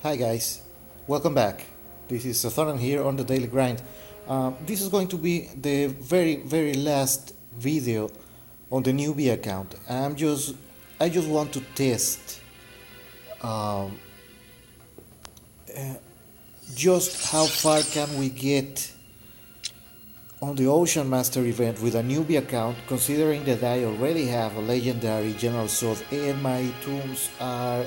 Hi guys, welcome back. This is Satharan here on the Daily Grind. This is going to be the very last video on the newbie account. I just want to test um, just how far can we get on the Ocean Master event with a newbie account, considering that I already have a legendary General Sword and my tombs are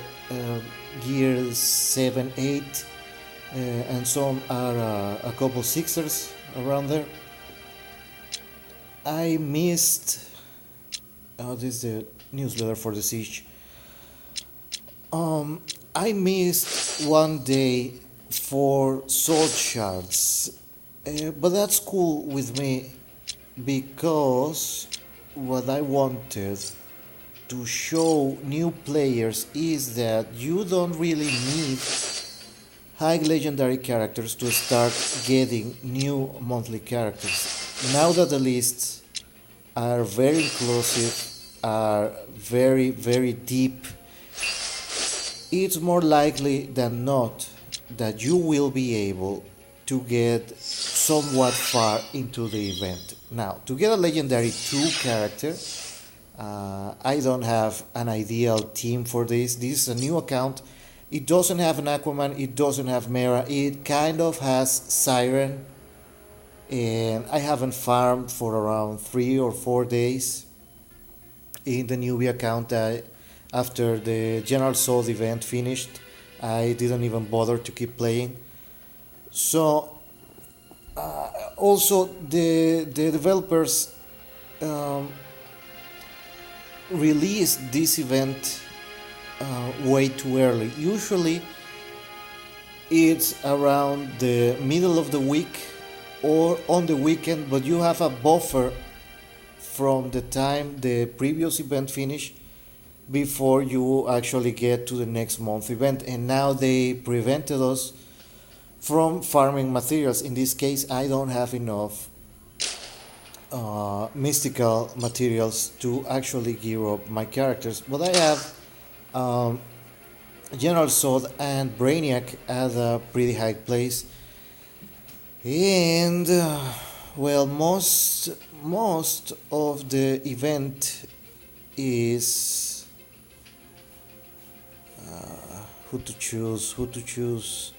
gear 7, 8, and some are a couple sixers around there. I missed. Oh, this is the newsletter for the siege. I missed one day for sword shards, but that's cool with me because what I wanted to show new players is that you don't really need high legendary characters to start getting new monthly characters. Now that the lists are very inclusive, are very deep, it's more likely than not that you will be able to get somewhat far into the event. Now, to get a legendary 2 character, I don't have an ideal team for this. This is a new account. It doesn't have an Aquaman, it doesn't have Mera, it kind of has Siren, and I haven't farmed for around 3 or 4 days in the newbie account. After the General Sword event finished, I didn't even bother to keep playing. So, also the developers um, released this event way too early. Usually, it's around the middle of the week or on the weekend, but you have a buffer from the time the previous event finished before you actually get to the next month event. And now they prevented us from farming materials. In this case, I don't have enough mystical materials to actually gear up my characters, but I have um, General Sword and Brainiac at a pretty high place, and well, most of the event is who to choose.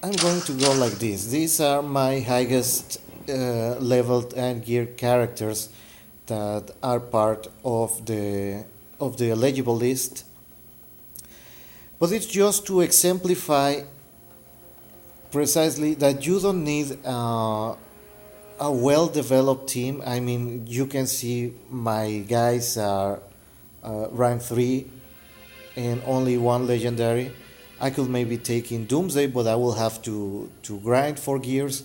I'm going to go like this. These are my highest leveled and geared characters that are part of the eligible list. But it's just to exemplify precisely that you don't need a well-developed team. I mean, you can see my guys are rank 3 and only one legendary. I could maybe take in Doomsday, but I will have to grind for gears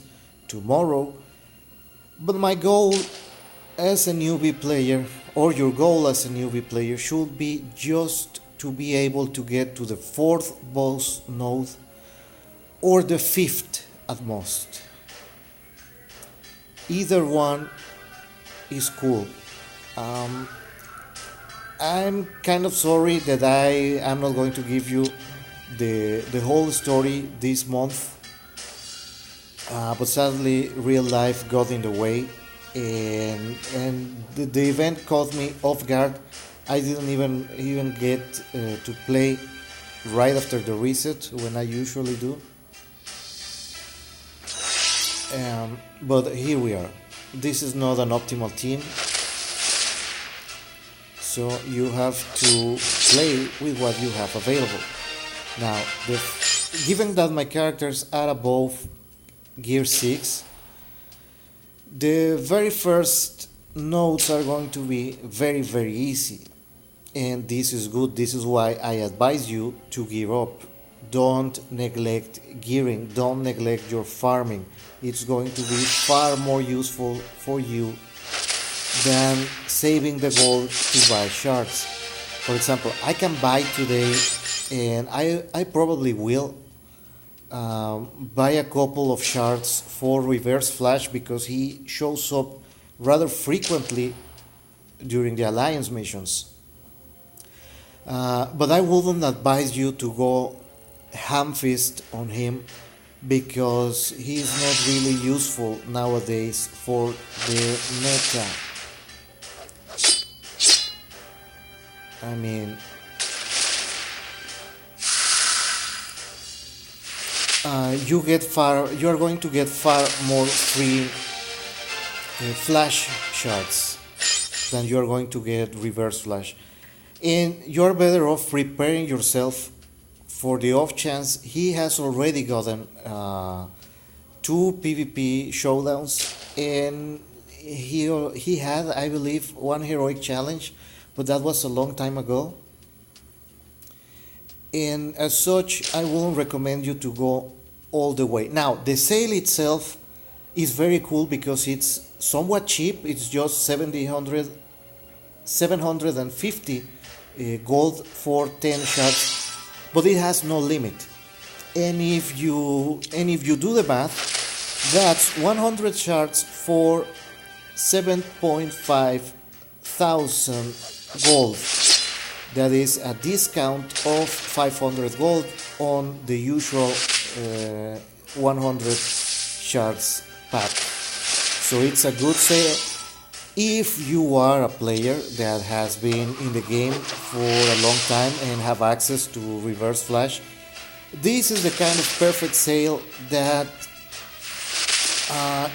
tomorrow. But my goal as a newbie player, or your goal as a newbie player, should be just to be able to get to the 4th boss node or the 5th at most. Either one is cool. I'm kind of sorry that I am not going to give you the whole story this month, but sadly real life got in the way, and the event caught me off guard. I didn't even get to play right after the reset when I usually do. But here we are. This is not an optimal team, so you have to play with what you have available. Now, given that my characters are above gear 6, the very first nodes are going to be very easy. And this is good. This is why I advise you to gear up. Don't neglect gearing. Don't neglect your farming. It's going to be far more useful for you than saving the gold to buy shards. For example, I can buy today, and I probably will buy a couple of shards for Reverse Flash because he shows up rather frequently during the Alliance missions. But I wouldn't advise you to go ham fist on him because he's not really useful nowadays for the meta. I mean, you are going to get far more free flash shards than you are going to get reverse flash, and you're better off preparing yourself for the off chance he has already gotten two PvP showdowns, and he had, I believe, one heroic challenge, but that was a long time ago. And as such, I wouldn't recommend you to go all the way. Now, the sale itself is very cool because it's somewhat cheap. It's just 750 gold for 10 shots, but it has no limit. And if you do the math, that's 100 shards for 7.5 thousand gold. That is a discount of 500 gold on the usual 100 shards pack. So it's a good sale if you are a player that has been in the game for a long time and have access to reverse flash. This is the kind of perfect sale that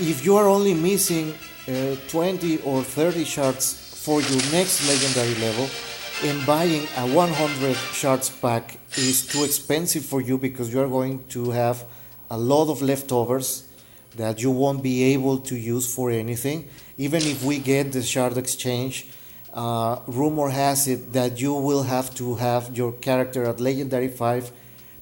if you are only missing 20 or 30 shards for your next legendary level, and buying a 100 shards pack is too expensive for you because you are going to have a lot of leftovers that you won't be able to use for anything. Even if we get the shard exchange, rumor has it that you will have to have your character at legendary 5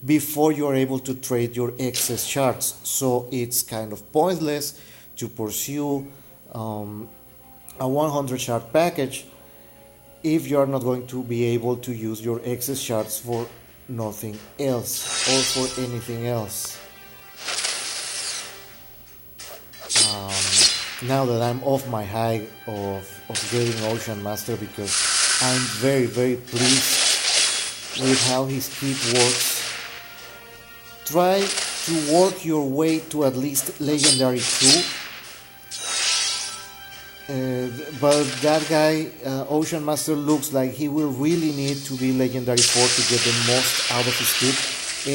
before you are able to trade your excess shards. So it's kind of pointless to pursue a 100 shard package if you are not going to be able to use your excess shards for nothing else or for anything else. Now that I'm off my high of getting Ocean Master, because I'm very, very pleased with how his kit works. Try to work your way to at least Legendary 2. But that guy, Ocean Master, looks like he will really need to be Legendary 4 to get the most out of his kit.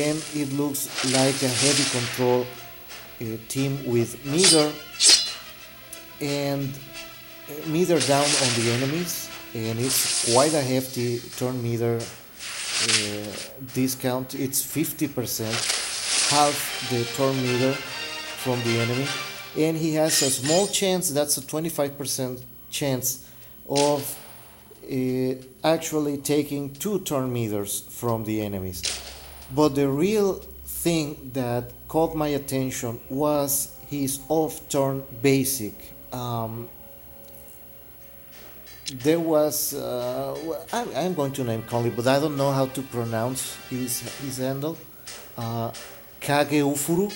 And it looks like a heavy control team with meter and meter down on the enemies. And it's quite a hefty turn meter discount. It's 50%, half the turn meter from the enemy. And he has a small chance, that's a 25% chance of actually taking 2 turn meters from the enemies. But the real thing that caught my attention was his off-turn basic. There was, I'm going to name Conley, but I don't know how to pronounce his handle. Kageufuru.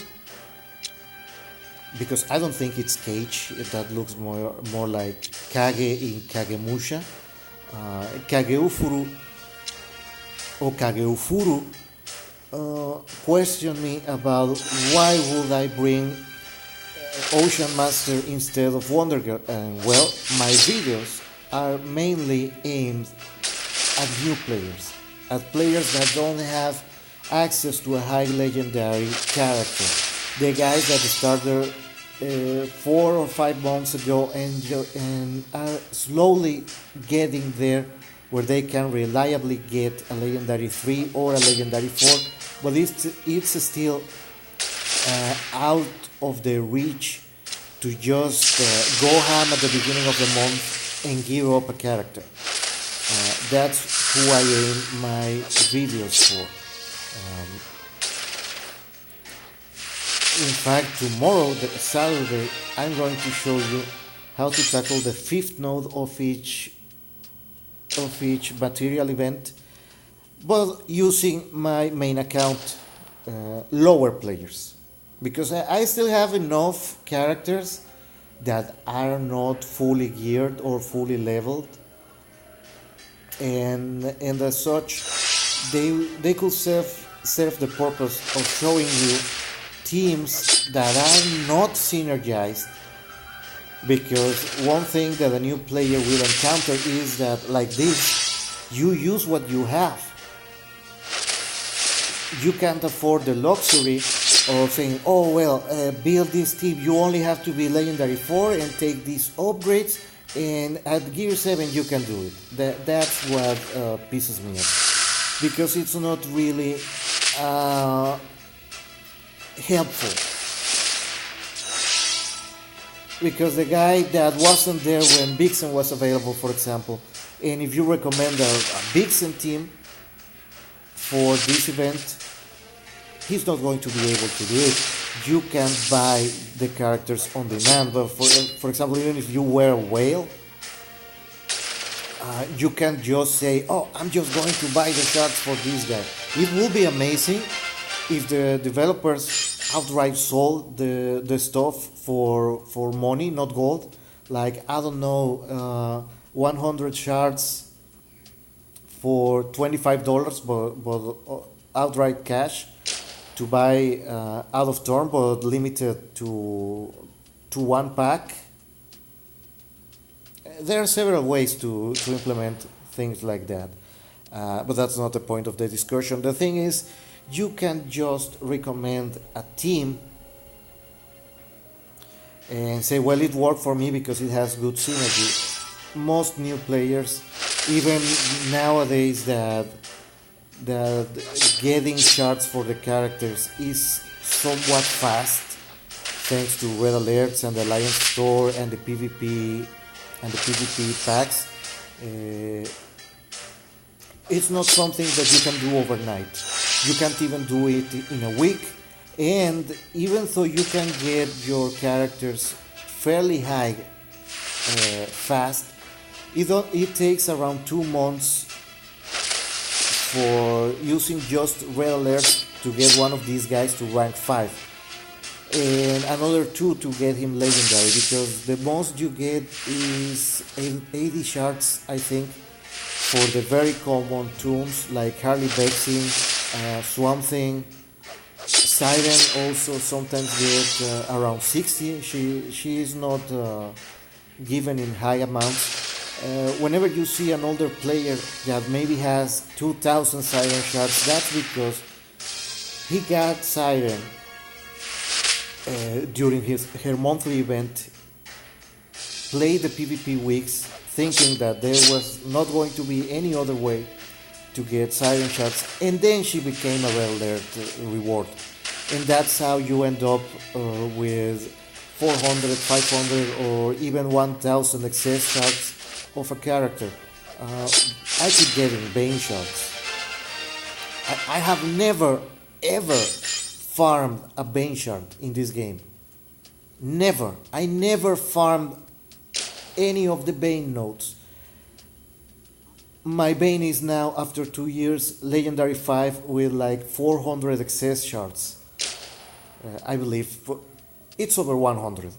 Because I don't think it's Cage, that looks more like Kage in Kagemusha. Kageufuru or Kageufuru questioned me about why would I bring Ocean Master instead of Wonder Girl. And well, my videos are mainly aimed at new players, at players that don't have access to a high legendary character. The guys that started 4 or 5 months ago and are slowly getting there where they can reliably get a legendary 3 or a legendary 4, but it's still out of their reach to just go ham at the beginning of the month and give up a character. That's who I aim my videos for. In fact, tomorrow, Saturday, I'm going to show you how to tackle the 5th node of each material event, but using my main account, lower players, because I still have enough characters that are not fully geared or fully leveled, and as such, they could serve the purpose of showing you teams that are not synergized, because one thing that a new player will encounter is that, like this, you use what you have. You can't afford the luxury of saying, oh well, build this team, you only have to be legendary 4 and take these upgrades, and at gear 7 you can do it. That's what pisses me off, because it's not really helpful. Because the guy that wasn't there when Vixen was available, for example, and if you recommend a Vixen team for this event, he's not going to be able to do it. You can buy the characters on demand, but for example, even if you were a whale, you can't just say, oh, I'm just going to buy the shards for this guy. It would be amazing if the developers outright sold the stuff for money, not gold. Like, I don't know, 100 shards for $25, but outright cash to buy out of turn, but limited to one pack. There are several ways to implement things like that, but that's not the point of the discussion. The thing is, you can just recommend a team and say, well, it worked for me because it has good synergy. Most new players, even nowadays, that getting shards for the characters is somewhat fast, thanks to red alerts and the Alliance store and the PvP packs. It's not something that you can do overnight. You can't even do it in a week, and even though you can get your characters fairly high fast, it takes around 2 months for using just red alerts to get one of these guys to rank 5, and another 2 to get him legendary, because the most you get is 80 shards, I think, for the very common toons like Harley Vexing, Swamp Thing. Siren also sometimes get around 60. She is not given in high amounts. Whenever you see an older player that maybe has 2,000 Siren shards, that's because he got Siren during her monthly event, played the PvP weeks, thinking that there was not going to be any other way to get Siren shards, and then she became a red alert reward. And that's how you end up with 400, 500, or even 1,000 excess shards of a character. I keep getting Bane shards. I have never ever farmed a Bane shard in this game. Never. I never farmed any of the Bane nodes. My Bane is now, after 2 years, Legendary 5 with like 400 excess shards. I believe it's over 100.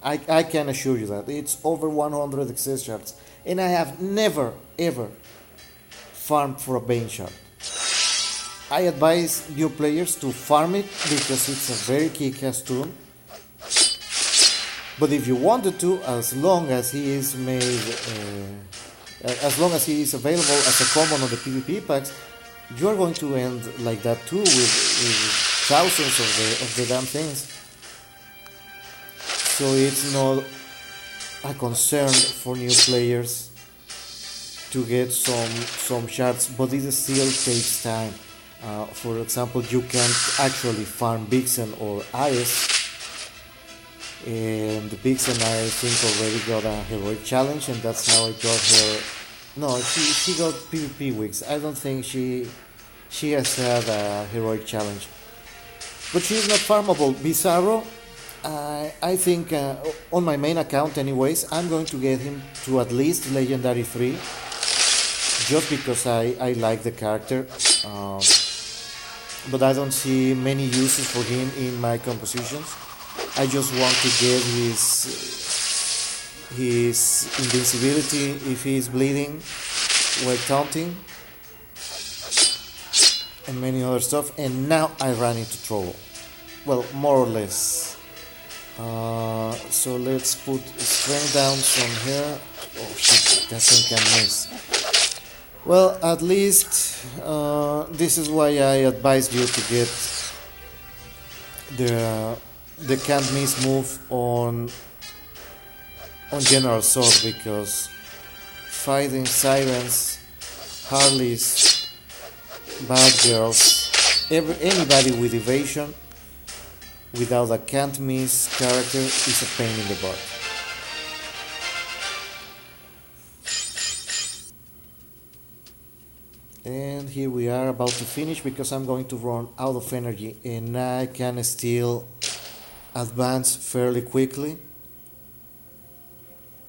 I can assure you that it's over 100 excess shards, and I have never ever farmed for a Bane shard. I advise new players to farm it because it's a very kick-ass tool. But if you wanted to, as long as he is available as a common on the PvP packs, you are going to end like that too, with thousands of the damn things. So it's not a concern for new players to get some shards, but it still takes time. For example, you can't actually farm Vixen or Ares, and Vixen, I think, already got a heroic challenge, and that's how I got her. No, she got PvP weeks. I don't think she has had a heroic challenge, but she's not farmable. Bizarro, I think on my main account anyways, I'm going to get him to at least Legendary 3, just because I like the character, but I don't see many uses for him in my compositions. I just want to get his invincibility if he is bleeding, were taunting and many other stuff, and now I ran into trouble. Well, more or less. So let's put strength down from here. Oh shit, that thing can miss. Well, at least this is why I advise you to get the can't miss move on General Sword, because fighting sirens, Harleys, bad girls, anybody with evasion without a can't miss character is a pain in the butt. And here we are about to finish, because I'm going to run out of energy and I can still advance fairly quickly.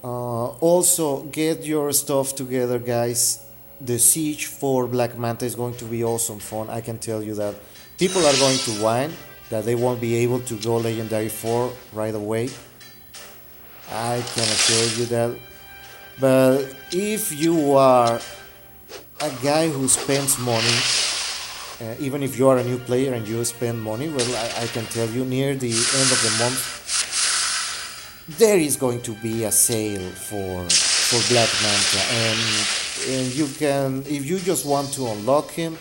Also, get your stuff together, guys. The siege for Black Manta is going to be awesome fun, I can tell you that. People are going to whine that they won't be able to go Legendary 4 right away. I can assure you that. But if you are a guy who spends money, even if you are a new player and you spend money, well, I can tell you, near the end of the month, there is going to be a sale for Black Manta, and you can, if you just want to unlock him,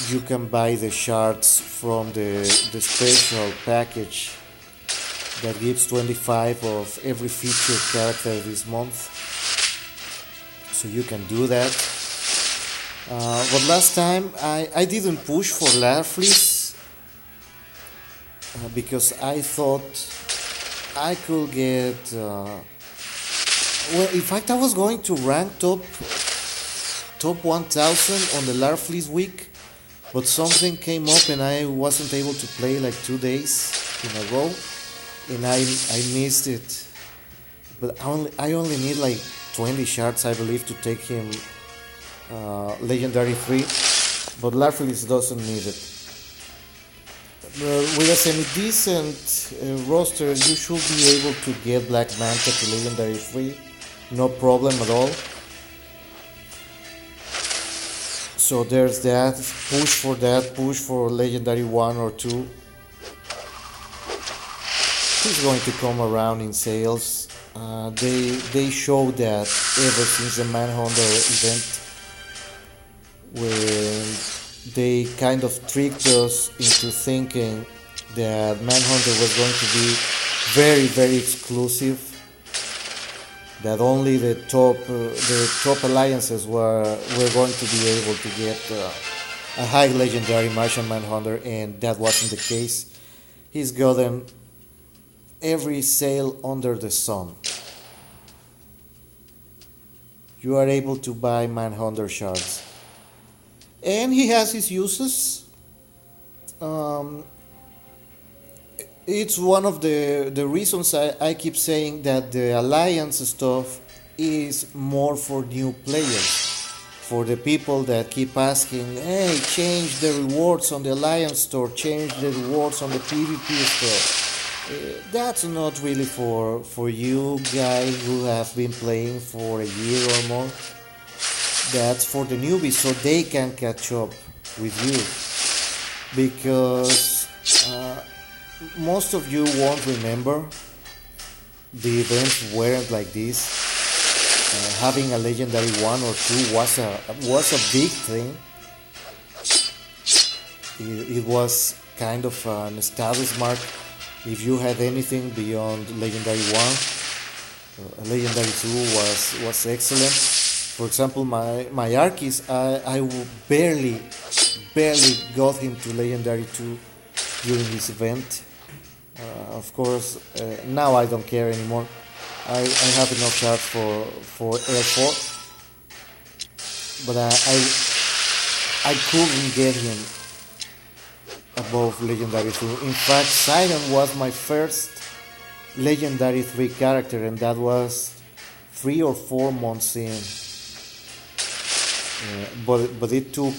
you can buy the shards from the special package that gives 25 of every featured character this month. So you can do that. But last time I didn't push for Larfleeze because I thought I could get well, in fact I was going to rank top 1000 on the Larfleeze week, but something came up and I wasn't able to play like 2 days in a row, and I missed it. But I only need like 20 shards, I believe, to take him Legendary 3, but Larfleeze doesn't need it. With a semi-decent roster, you should be able to get Black Manta to Legendary 3, no problem at all. So there's that, push for Legendary 1 or 2. He's going to come around in sales. They show that ever since the Manhunter event, when they kind of tricked us into thinking that Manhunter was going to be very, very exclusive, that only the top alliances were going to be able to get a high legendary Martian Manhunter, and that wasn't the case. He's gotten every sale under the sun. You are able to buy Manhunter shards, and he has his uses. It's one of the reasons I keep saying that the alliance stuff is more for new players, for the people that keep asking, hey, change the rewards on the alliance store, change the rewards on the PvP store. That's not really for you guys who have been playing for a year or more. That's for the newbies, so they can catch up with you, because most of you won't remember the events weren't like this. Having a legendary 1 or 2 was a big thing. It was kind of an status mark. If you had anything beyond legendary 1, legendary 2 was excellent. For example, my Arceus, I barely got him to legendary 2 during this event. Of course, now I don't care anymore. I have enough shards for Air 4, but I couldn't get him above legendary 2. In fact, Siren was my first legendary 3 character, and that was 3 or 4 months in. But it took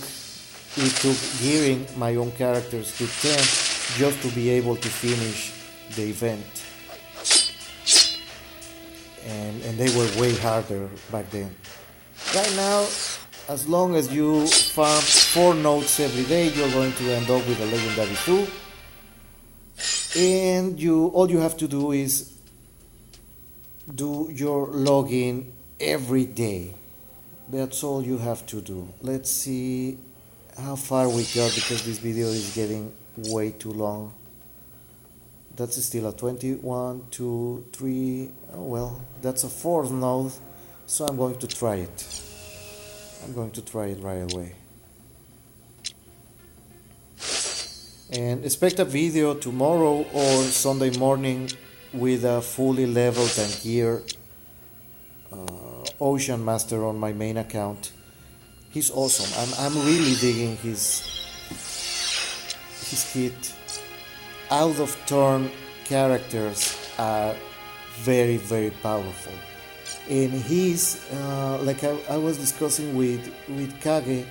gearing my own characters to 10 just to be able to finish the event, and they were way harder back then. Right now, as long as you farm 4 nodes every day, you're going to end up with a legendary 2. And all you have to do is do your login every day. That's all you have to do. Let's see how far we got because this video is getting way too long. That's still a 21, 2, 3. Oh well, that's a 4th node, so I'm going to try it. I'm going to try it right away. And expect a video tomorrow or Sunday morning with a fully leveled and geared Ocean Master on my main account. He's awesome. I'm really digging his kit. Out of turn characters are very, very powerful. And he's like I was discussing with Kage.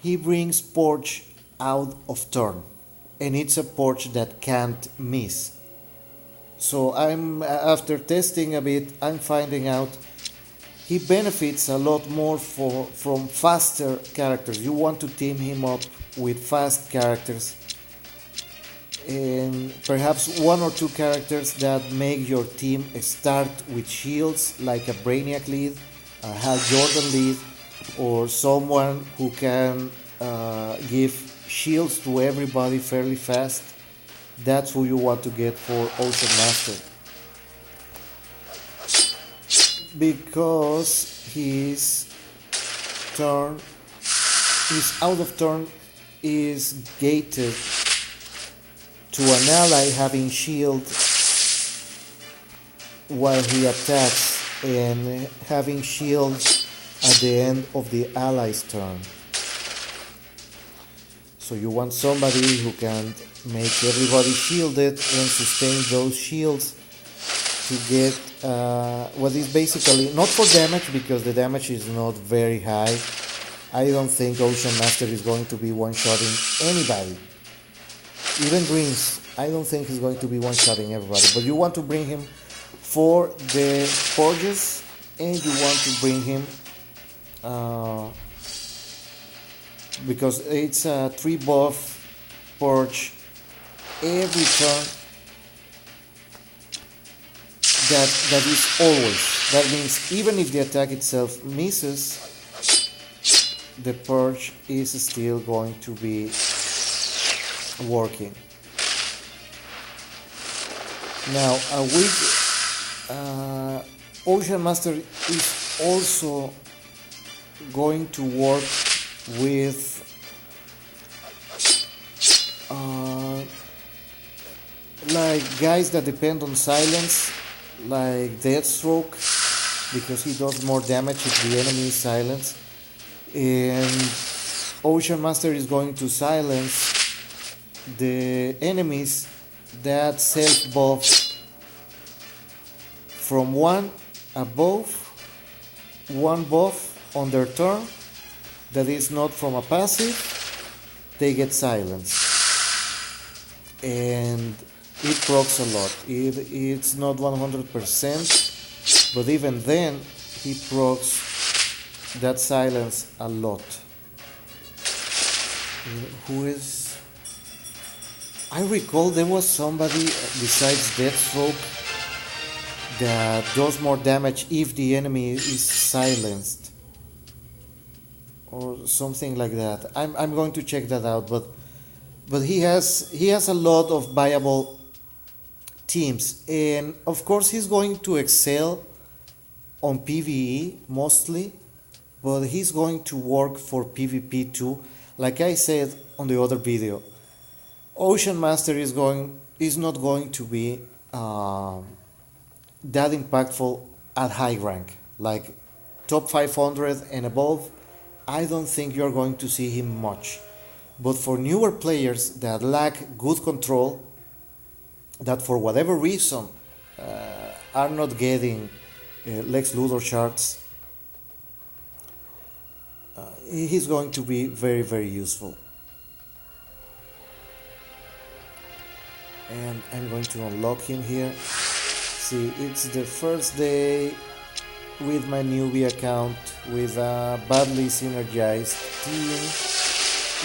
He brings Porch out of turn, and it's a Porch that can't miss. So after testing a bit, I'm finding out he benefits a lot more from faster characters. You want to team him up with fast characters, and perhaps 1 or 2 characters that make your team start with shields, like a Brainiac lead, a Hal Jordan lead, or someone who can give shields to everybody fairly fast. That's who you want to get for Ocean Master, because his out of turn is gated to an ally having shield while he attacks, and having shield at the end of the ally's turn. So you want somebody who can make everybody shielded and sustain those shields to get what is basically, not for damage because the damage is not very high. I don't think Ocean Master is going to be one-shotting anybody. Even Greens, I don't think he's going to be one-shotting everybody. But you want to bring him for the Forges, and you want to bring him because it's a 3 buff Purge every turn. That is always. That means even if the attack itself misses, the Purge is still going to be working. Now, Ocean Master is also going to work with like guys that depend on silence, like Deathstroke, because he does more damage if the enemy is silenced. And Ocean Master is going to silence the enemies that self-buff from 1 above, 1 buff on their turn that is not from a passive. They get silenced, and it procs a lot. It's not 100%, but even then he procs that silence a lot. Who is... I recall there was somebody besides Deathstroke that does more damage if the enemy is silenced, or something like that. I'm going to check that out, but he has a lot of viable teams, and of course he's going to excel on PvE mostly, but he's going to work for PvP too. Like I said on the other video, Ocean Master is not going to be that impactful at high rank, like top 500 and above. I don't think you're going to see him much. But for newer players that lack good control, that for whatever reason are not getting Lex Luthor shards, he's going to be very, very useful. And I'm going to unlock him here. See, it's the first day with my newbie account with a badly synergized team,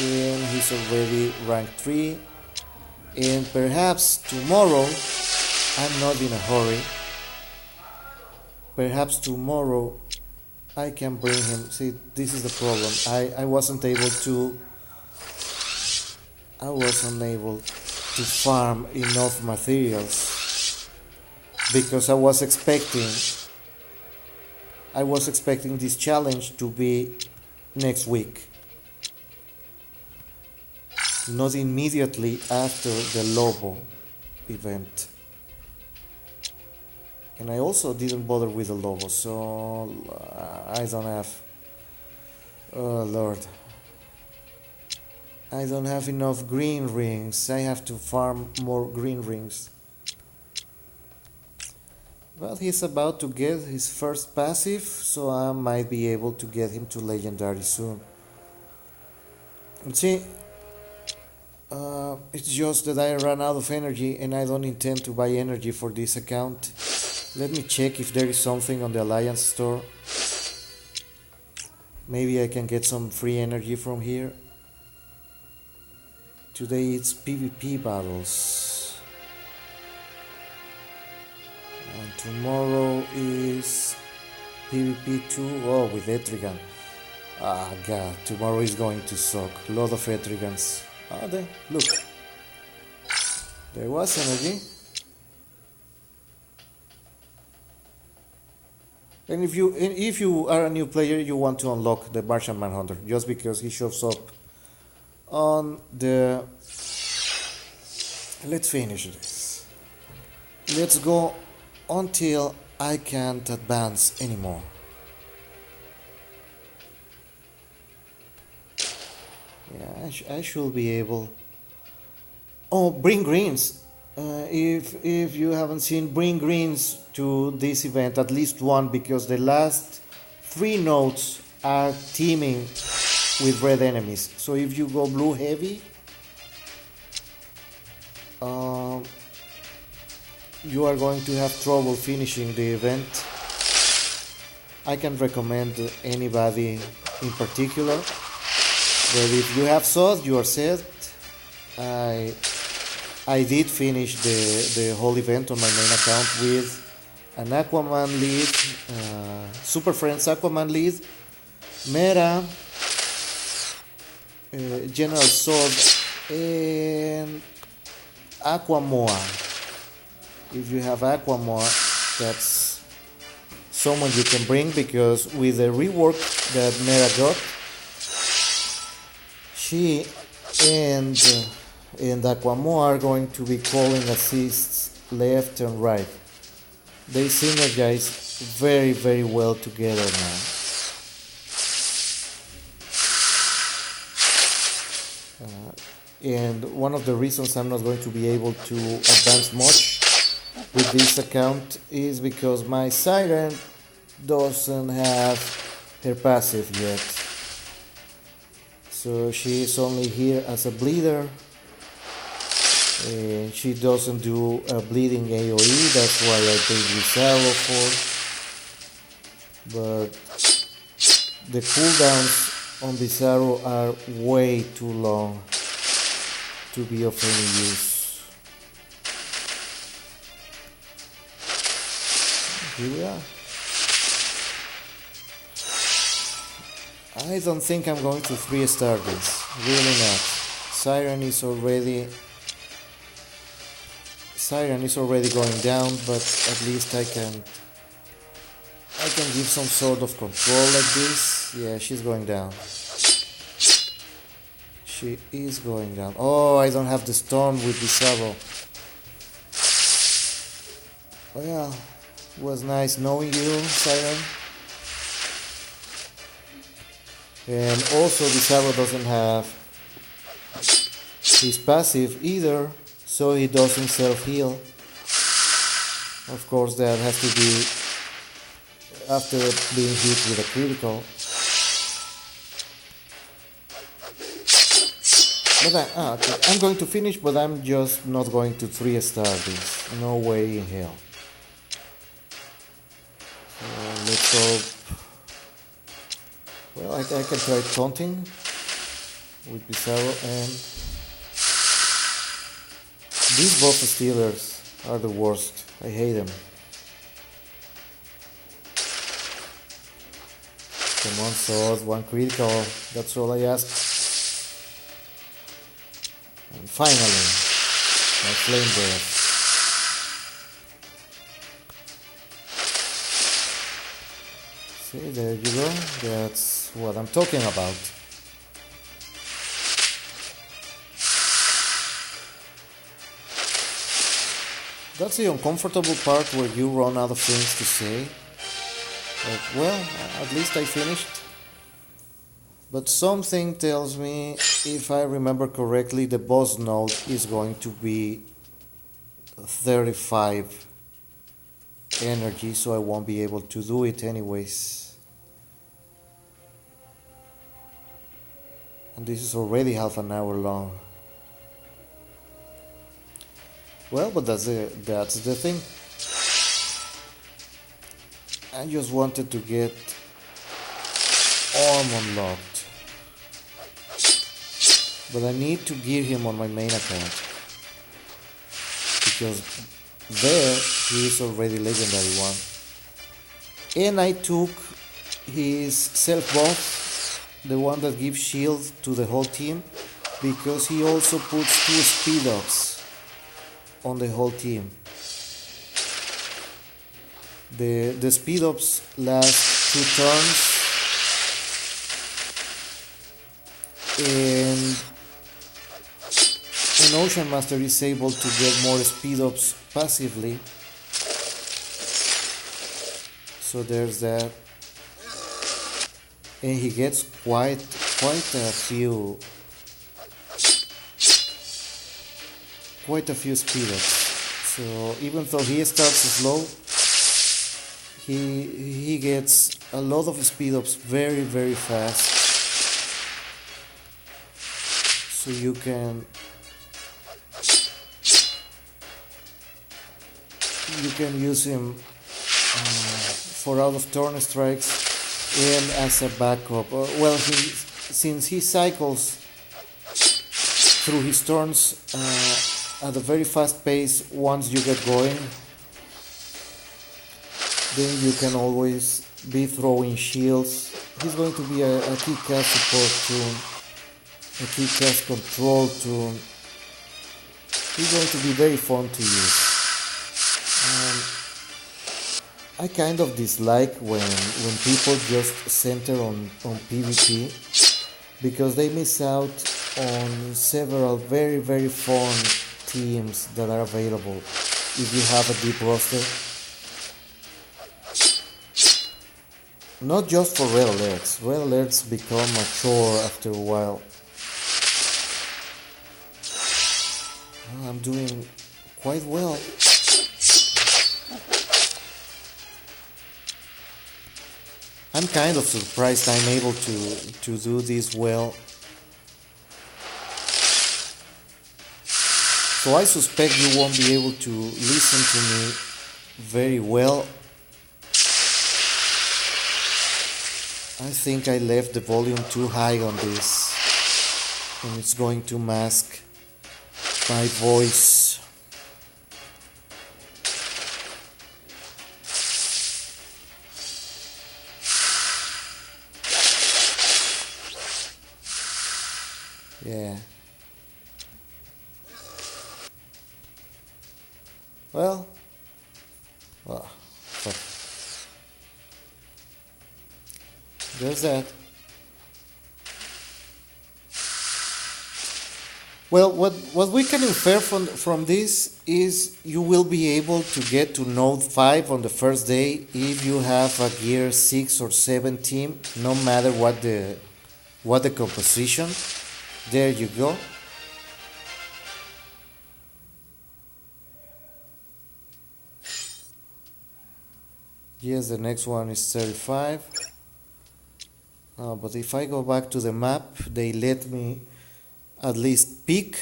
and he's already rank 3. And perhaps tomorrow, I'm not in a hurry, perhaps tomorrow I can bring him. See, this is the problem. I wasn't able to farm enough materials because I was expecting this challenge to be next week, not immediately after the Lobo event. And I also didn't bother with the Lobo, so I don't have... Oh lord. I don't have enough green rings. I have to farm more green rings. Well, he's about to get his first passive, so I might be able to get him to legendary soon. And see, it's just that I ran out of energy and I don't intend to buy energy for this account. Let me check if there is something on the Alliance store. Maybe I can get some free energy from here. Today it's PvP battles. And tomorrow is PvP 2. Oh, with Etrigan. Ah, god, tomorrow is going to suck. Lot of Etrigans. Ah, there, look. There was energy. And if you are a new player, you want to unlock the Martian Manhunter just because he shows up on the... Let's finish this. Let's go until I can't advance anymore. Yeah, I should be able... Oh, bring greens! If you haven't seen, bring greens to this event, at least one, because the last 3 nodes are teaming with red enemies. So if you go blue heavy, you are going to have trouble finishing the event. I can recommend anybody in particular, but if you have sword, you are set. I did finish the whole event on my main account with an Aquaman lead, Super Friends Aquaman lead, Mera, General Sword, and Aquamoa. If you have Aquamoa, that's someone you can bring, because with the rework that Mera got, she and Aquamoa are going to be calling assists left and right. They synergize very, very well together now. And one of the reasons I'm not going to be able to advance much with this account is because my Siren doesn't have her passive yet. So she is only here as a bleeder. And she doesn't do a bleeding AoE, that's why I paid this arrow for. But the cooldowns on this arrow are way too long to be of any use. Here we are. I don't think I'm going to 3-star this, really not. Siren is already going down, but at least I can give some sort of control like this. Yeah, she's going down. She is going down. Oh, I don't have the storm with this arrow. Well, it was nice knowing you, Siren. And also this arrow doesn't have his passive either, so he doesn't self-heal. Of course, that has to be after being hit with a critical. But okay. I'm going to finish, but I'm just not going to 3-star this. No way in hell. So let's So, well, I can try taunting with Pizarro, and these buff stealers are the worst. I hate them. Come on, sword, one critical. That's all I ask. And finally, my flame breath. See, there you go. That's what I'm talking about. That's the uncomfortable part where you run out of things to say. Like, well, at least I finished. But something tells me, if I remember correctly, the boss node is going to be 35 energy, so I won't be able to do it anyways. And this is already half an hour long. Well, but that's the thing. I just wanted to get arm unlocked. But I need to gear him on my main account. Because there he is already legendary 1. And I took his self buff, the one that gives shield to the whole team, because he also puts 2 speed ups on the whole team. The speed ups last 2 turns, and an Ocean Master is able to get more speed ups passively. So there's that. And he gets quite a few speed ups. So even though he starts slow, he gets a lot of speed ups very fast. So you can use him for out of turn strikes and as a backup. Well, since he cycles through his turns at a very fast pace, once you get going, then you can always be throwing shields. He's going to be a key cast support tool, a key cast control tool. He's going to be very fun to use. I kind of dislike when people just center on PvP, because they miss out on several very fun teams that are available if you have a deep roster. Not just for red alerts. Red alerts become a chore after a while. Well, I'm doing quite well. I'm kind of surprised I'm able to do this well. So I suspect you won't be able to listen to me very well. I think I left the volume too high on this, and it's going to mask my voice. Yeah. Well, fuck. There's that. Well, what we can infer from this is you will be able to get to Node 5 on the first day if you have a Gear 6 or 7 team, no matter what the composition. There you go. Yes, the next one is 35. But if I go back to the map, they let me at least pick.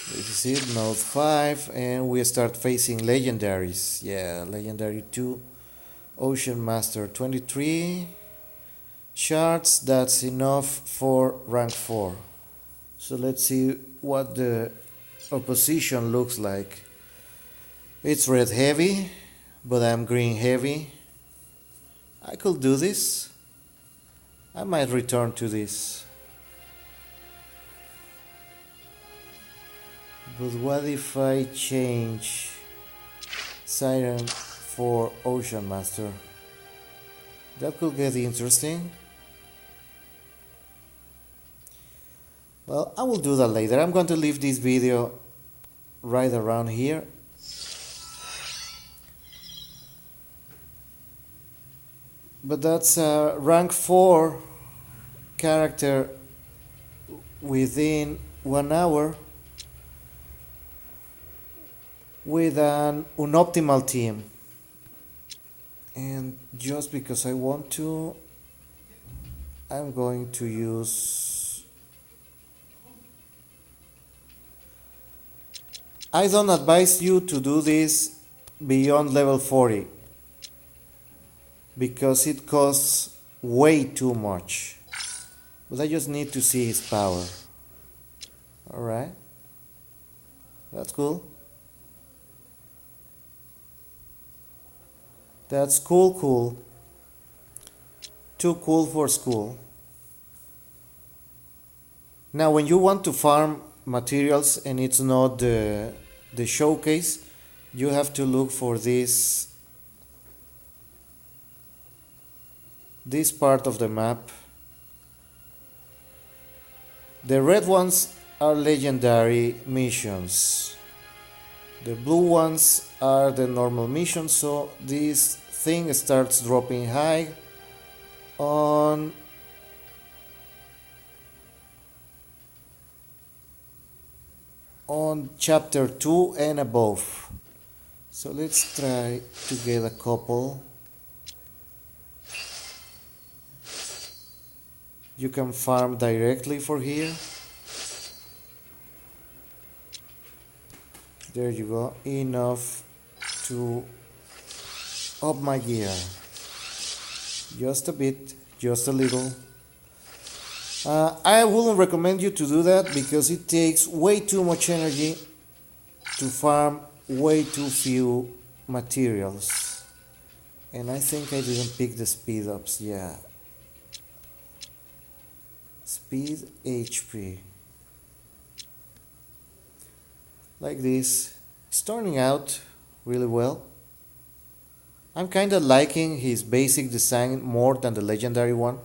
This is it, Node 5, and we start facing legendaries. Yeah, legendary 2, Ocean Master 23 shards, that's enough for rank 4. So let's see what the opposition looks like. It's red heavy, but I'm green heavy. I could do this. I might return to this. But what if I change Siren for Ocean Master? That could get interesting. Well, I will do that later. I'm going to leave this video right around here. But that's a rank 4 character within 1 hour with an unoptimal team. And just because I want to, I'm going to use... I don't advise you to do this beyond level 40 because it costs way too much. But I just need to see his power. Alright. That's cool. That's cool. Too cool for school. Now when you want to farm materials and it's not the showcase, you have to look for this part of the map. The red ones are legendary missions. The blue ones are the normal missions, so this thing starts dropping high on chapter 2 and above. So let's try to get a couple. You can farm directly for here. There you go, enough to up my gear. Just a bit, just a little. I wouldn't recommend you to do that because it takes way too much energy to farm way too few materials. And I think I didn't pick the speed ups, yeah. Speed, HP. Like this. It's turning out really well. I'm kinda liking his basic design more than the legendary one.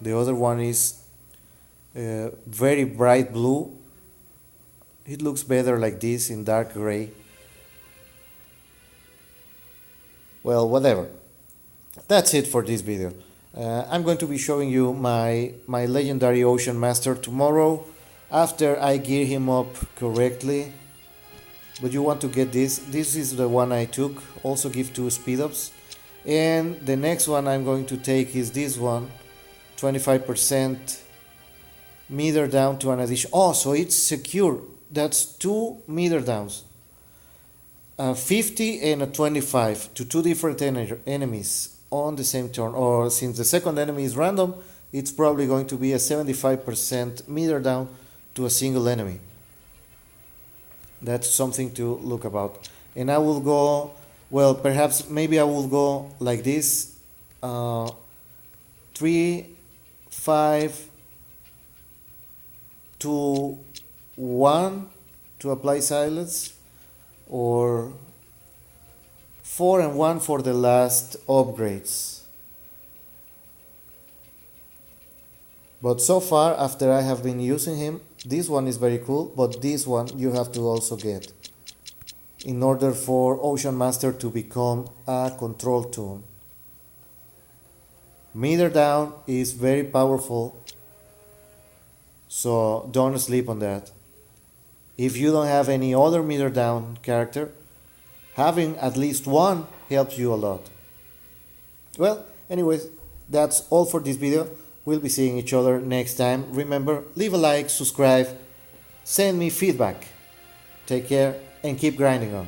The other one is very bright blue. It looks better like this in dark gray. Well, whatever. That's it for this video. I'm going to be showing you my legendary Ocean Master tomorrow after I gear him up correctly. But you want to get this. This is the one I took. Also give 2 speed ups. And the next one I'm going to take is this one. 25% meter down to an addition. Oh, so it's secure. That's 2 meter downs. 50 and a 25 to 2 different enemies on the same turn. Or since the second enemy is random, it's probably going to be a 75% meter down to a single enemy. That's something to look about. And I will go, well, perhaps maybe I will go like this. 3, 5, 2, 1 to apply silence, or 4 and 1 for the last upgrades. But so far, after I have been using him, this one is very cool, but this one you have to also get in order for Ocean Master to become a control tool. Meter down is very powerful, so don't sleep on that. If you don't have any other meter down character, having at least one helps you a lot. Well, anyways, that's all for this video. We'll be seeing each other next time. Remember, leave a like, subscribe, send me feedback. Take care and keep grinding on.